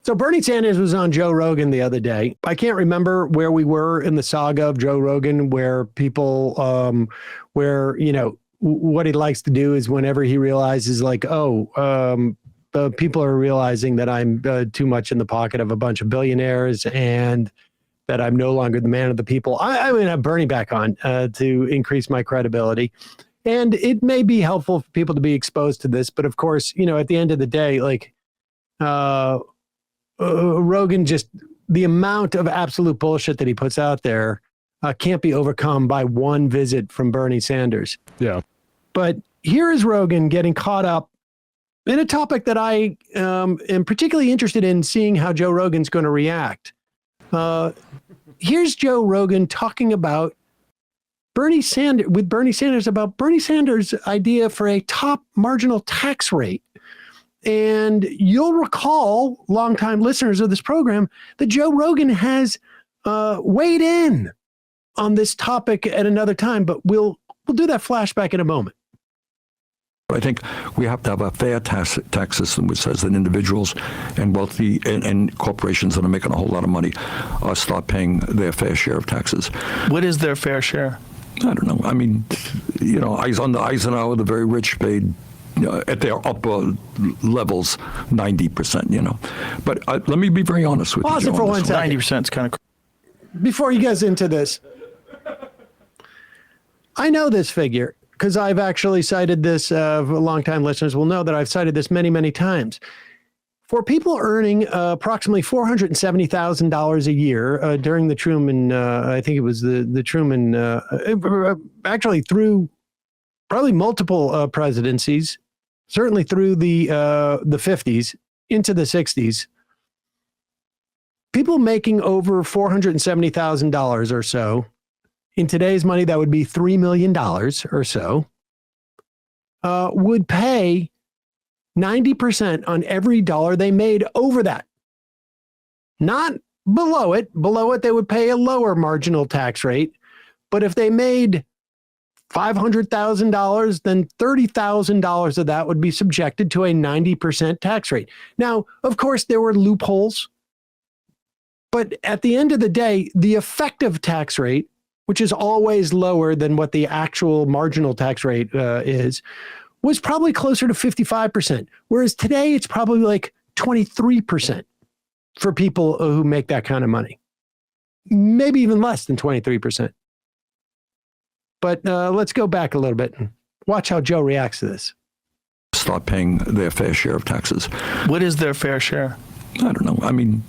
So Bernie Sanders was on Joe Rogan the other day. I can't remember where we were in the saga of Joe Rogan, where people, what he likes to do is whenever he realizes people are realizing that I'm too much in the pocket of a bunch of billionaires and that I'm no longer the man of the people. I'm going to have Bernie back on to increase my credibility. And it may be helpful for people to be exposed to this. But of course, at the end of the day, Rogan, just the amount of absolute bullshit that he puts out there can't be overcome by one visit from Bernie Sanders. Yeah. But here is Rogan getting caught up in a topic that I am particularly interested in seeing how Joe Rogan's going to react. Here's Joe Rogan talking about Bernie Sanders about Bernie Sanders' idea for a top marginal tax rate. And you'll recall, longtime listeners of this program, that Joe Rogan has weighed in on this topic at another time, but we'll do that flashback in a moment. I think we have to have a fair tax system which says that individuals and wealthy and corporations that are making a whole lot of money start paying their fair share of taxes. What is their fair share? I don't know. I mean, under Eisenhower, the very rich paid at their upper levels, 90%, But let me be very honest with you. Pause it for 1 second. 90% is kind of... Before you guys into this, I know this figure because I've actually cited this. Longtime listeners will know that I've cited this many, many times. For people earning approximately $470,000 a year during the Truman, I think it was the Truman, actually through probably multiple presidencies, certainly through the 50s into the 60s, people making over $470,000 or so, in today's money, that would be $3 million or so, would pay 90% on every dollar they made over that. Not below it. Below it, they would pay a lower marginal tax rate. But if they made $500,000, then $30,000 of that would be subjected to a 90% tax rate. Now, of course, there were loopholes. But at the end of the day, the effective tax rate, which is always lower than what the actual marginal tax rate is, was probably closer to 55%. Whereas today, it's probably like 23% for people who make that kind of money. Maybe even less than 23%. But let's go back a little bit and watch how Joe reacts to this. Start paying their fair share of taxes. What is their fair share? I don't know. I mean,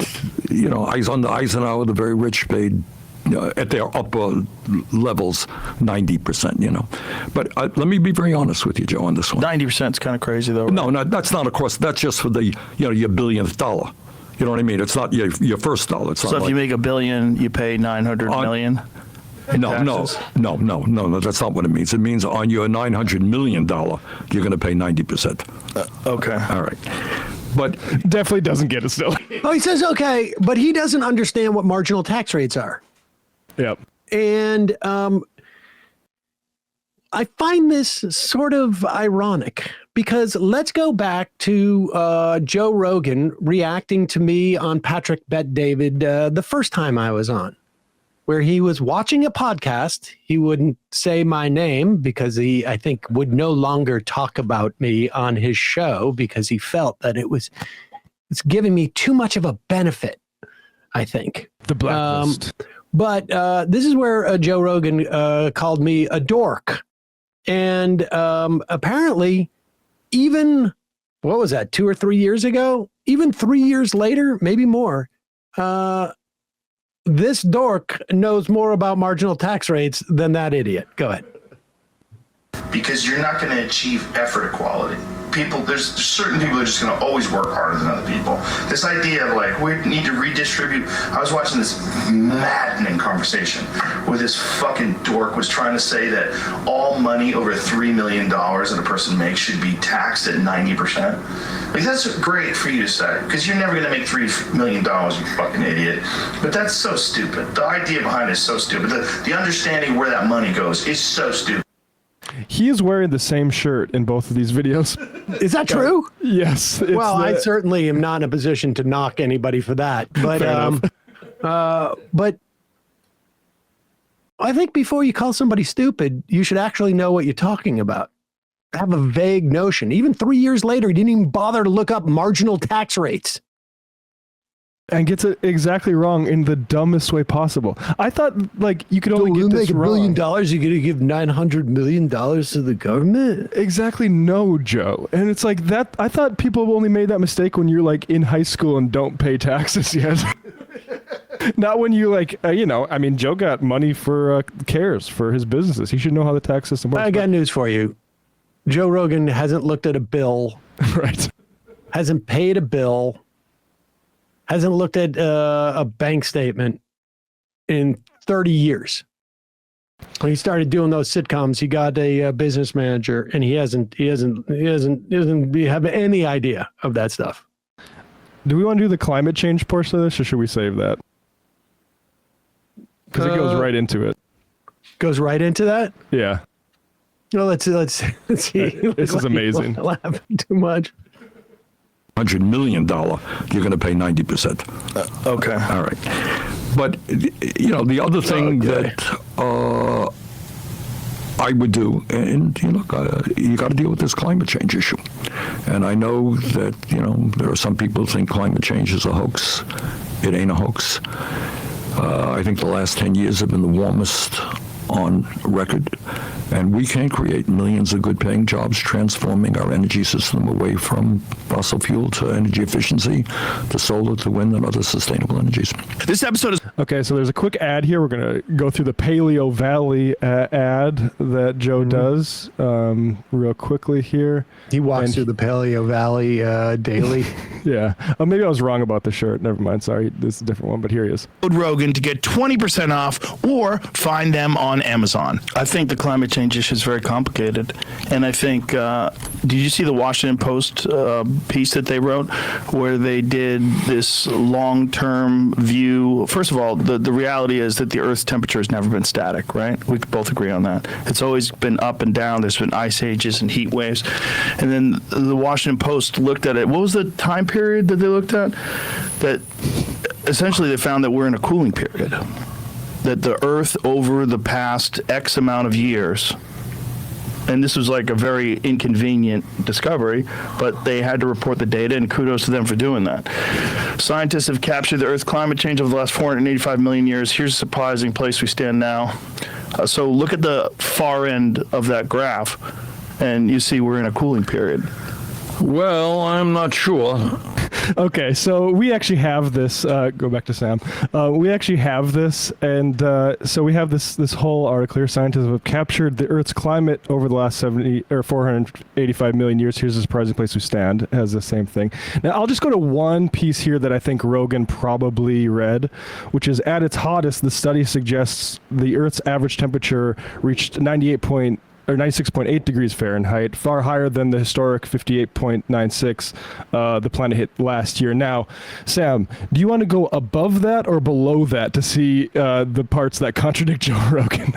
under Eisenhower, the very rich paid at their upper levels, 90%, But let me be very honest with you, Joe, on this one. 90% is kind of crazy, though. Right? No, that's not, of course, that's just for the, your billionth dollar. You know what I mean? It's not your first dollar. It's so not if you make $1 billion, you pay $900 million? No, that's not what it means. It means on your $900 million, you're going to pay 90%. Okay. All right. But definitely doesn't get it still. Oh, he says, okay, but he doesn't understand what marginal tax rates are. Yep. And I find this sort of ironic because let's go back to Joe Rogan reacting to me on Patrick Bet-David the first time I was on, where he was watching a podcast. He wouldn't say my name because he, I think, would no longer talk about me on his show because he felt that it's giving me too much of a benefit, I think. The blacklist. But this is where Joe Rogan called me a dork. And apparently, even, what was that, 2 or 3 years ago? Even 3 years later, maybe more, this dork knows more about marginal tax rates than that idiot. Go ahead. Because you're not going to achieve effort equality. There's certain people who are just going to always work harder than other people. This idea of we need to redistribute. I was watching this maddening conversation where this fucking dork was trying to say that all money over $3 million that a person makes should be taxed at 90%. That's great for you to say, because you're never going to make $3 million, you fucking idiot. But that's so stupid. The idea behind it is so stupid. The understanding where that money goes is so stupid. He is wearing the same shirt in both of these videos. Is that true? Yes. Well, I certainly am not in a position to knock anybody for that. But but I think before you call somebody stupid, you should actually know what you're talking about. Have a vague notion. Even 3 years later, he didn't even bother to look up marginal tax rates. And gets it exactly wrong in the dumbest way possible. I thought like you could only get this make $1 wrong. billion. You're going to give $900 million to the government. Exactly, no, Joe. And it's like that. I thought people only made that mistake when you're like in high school and don't pay taxes yet. Not when you like, I mean, Joe got money for CARES for his businesses. He should know how the tax system works. I got news for you. Joe Rogan hasn't looked at a bill, Right. hasn't paid a bill, hasn't looked at a bank statement in 30 years. When he started doing those sitcoms, he got a business manager, and he doesn't have any idea of that stuff. Do we want to do the climate change portion of this, or should we save that? Because it goes right into it. Goes right into that. Yeah. No, let's see. This is amazing. Laughing too much. $100 million, you're going to pay 90%. Okay. All right. But, the other thing that I would do, and you got to deal with this climate change issue. And I know that, there are some people who think climate change is a hoax. It ain't a hoax. I think the last 10 years have been the warmest on record, and we can create millions of good-paying jobs transforming our energy system away from fossil fuel to energy efficiency, to solar, to wind, and other sustainable energies. This episode is Okay, so there's a quick ad here. We're going to go through the Paleo Valley ad that Joe does real quickly here. He walks And through the Paleo Valley daily. Yeah. Oh, maybe I was wrong about the shirt. Never mind. Sorry. This is a different one, but here he is. code Rogan to get 20% off or find them on Amazon. I think the climate change issue is very complicated. And I think, did you see the Washington Post piece that they wrote where they did this long-term view? First of all, the reality is that the Earth's temperature has never been static, right? We could both agree on that. It's always been up and down. There's been ice ages and heat waves. And then the Washington Post looked at it. What was the time period that they looked at? That essentially they found that we're in a cooling period. That the Earth over the past X amount of years, and this was like a very inconvenient discovery, but they had to report the data, and kudos to them for doing that. Scientists have captured the Earth's climate change over the last 485 million years. Here's a surprising place we stand now. So look at the far end of that graph, and you see we're in a cooling period. Well, I'm not sure. Okay, so we actually have this. Go back to Sam. We actually have this, and so we have this whole article here. Scientists have captured the Earth's climate over the last 485 million years. Here's a surprising place we stand. It has the same thing. Now, I'll just go to one piece here that I think Rogan probably read, which is at its hottest, the study suggests the Earth's average temperature reached 96.8 degrees Fahrenheit, far higher than the historic 58.96 the planet hit last year. Now, Sam, do you want to go above that or below that to see the parts that contradict Joe Rogan?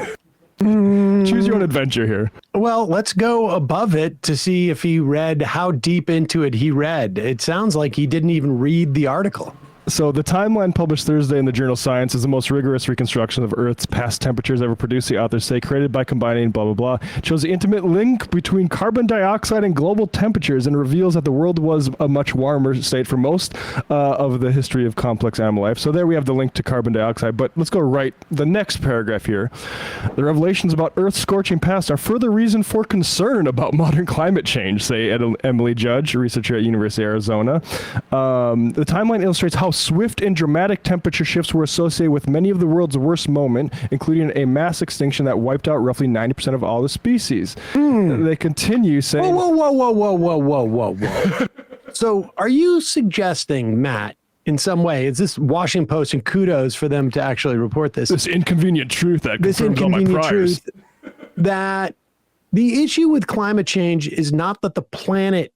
Choose your own adventure here. Well, let's go above it to see if he read how deep into it he read. It sounds like he didn't even read the article. So the timeline published Thursday in the journal Science is the most rigorous reconstruction of Earth's past temperatures ever produced, the authors say, created by combining blah, blah, blah. It shows the intimate link between carbon dioxide and global temperatures and reveals that the world was a much warmer state for most of the history of complex animal life. So there we have the link to carbon dioxide. But let's go right the next paragraph here. The revelations about Earth's scorching past are further reason for concern about modern climate change, say Emily Judge, a researcher at University of Arizona. The timeline illustrates how swift and dramatic temperature shifts were associated with many of the world's worst moments, including a mass extinction that wiped out roughly 90% of all the species. They continue saying... Whoa. So are you suggesting, Matt, in some way, is this Washington Post, and kudos for them to actually report this? This inconvenient truth that confirms all my priors. That the issue with climate change is not that the planet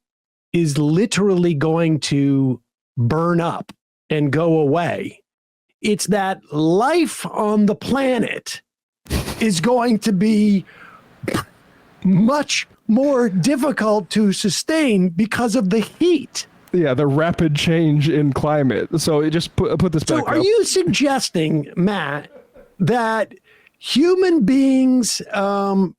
is literally going to burn up and go away. It's that life on the planet is going to be much more difficult to sustain because of the heat. Yeah, the rapid change in climate. So it just put this back So are up. you suggesting, Matt, that human beings haven't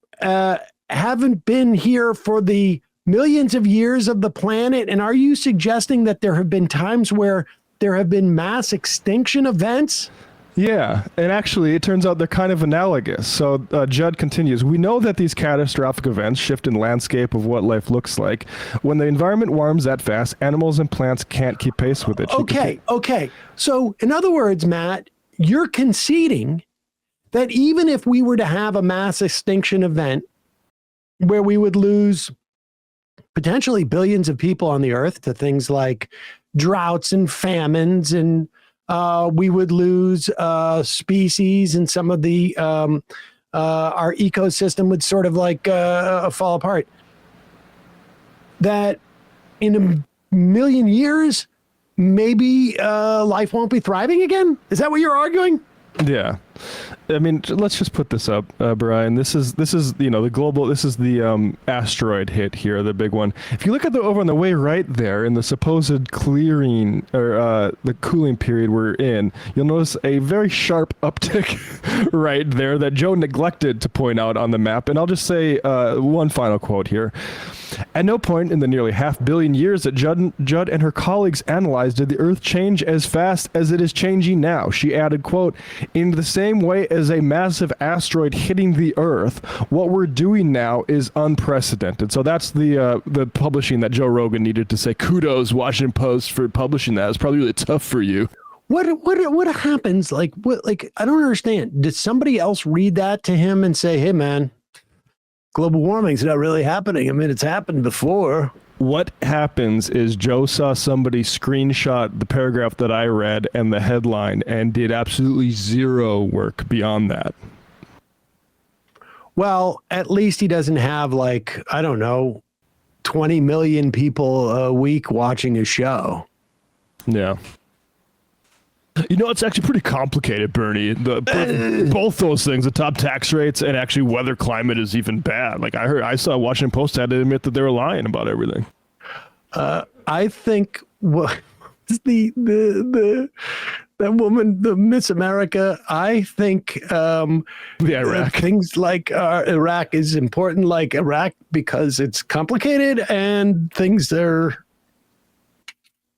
been here for the millions of years of the planet? And are you suggesting that there have been times where there have been mass extinction events? Yeah, and actually, it turns out they're kind of analogous. So Judd continues, we know that these catastrophic events shift in landscape of what life looks like. When the environment warms that fast, animals and plants can't keep pace with it. Okay. So in other words, Matt, you're conceding that even if we were to have a mass extinction event where we would lose potentially billions of people on the earth to things like droughts and famines, and we would lose species, and some of the our ecosystem would sort of like fall apart. That in a million years, maybe life won't be thriving again? Is that what you're arguing? Yeah. I mean, let's just put this up, Brian. This is the global. This is the asteroid hit here, the big one. If you look at over on the way right there in the supposed clearing or the cooling period we're in, you'll notice a very sharp uptick right there that Joe neglected to point out on the map. And I'll just say one final quote here. At no point in the nearly 500 million years that Judd and her colleagues analyzed did the Earth change as fast as it is changing now. She added, quote, in the same way as a massive asteroid hitting the Earth, what we're doing now is unprecedented. So that's the publishing that Joe Rogan needed to say, kudos, Washington Post, for publishing that. It's probably really tough for you. What happens? Like I don't understand. Did somebody else read that to him and say, hey, man, global warming's not really happening? I mean, it's happened before. What happens is Joe saw somebody screenshot the paragraph that I read and the headline and did absolutely zero work beyond that. Well, at least he doesn't have 20 million people a week watching his show. Yeah. It's actually pretty complicated, Bernie. Both those things, the top tax rates and actually whether climate is even bad. Like I saw Washington Post had to admit that they were lying about everything. I think that woman, the Miss America, I think the Iraq things like Iraq is important, like Iraq, because it's complicated and things are.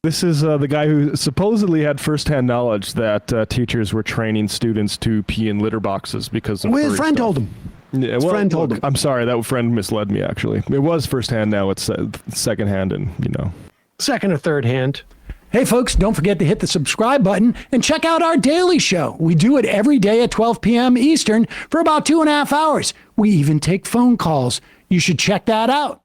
This is the guy who supposedly had firsthand knowledge that teachers were training students to pee in litter boxes because of his friend told him. Yeah, his friend told him. I'm sorry, that friend misled me, actually. It was firsthand, now it's secondhand, and second or third hand. Hey, folks, don't forget to hit the subscribe button and check out our daily show. We do it every day at 12 p.m. Eastern for about 2.5 hours. We even take phone calls. You should check that out.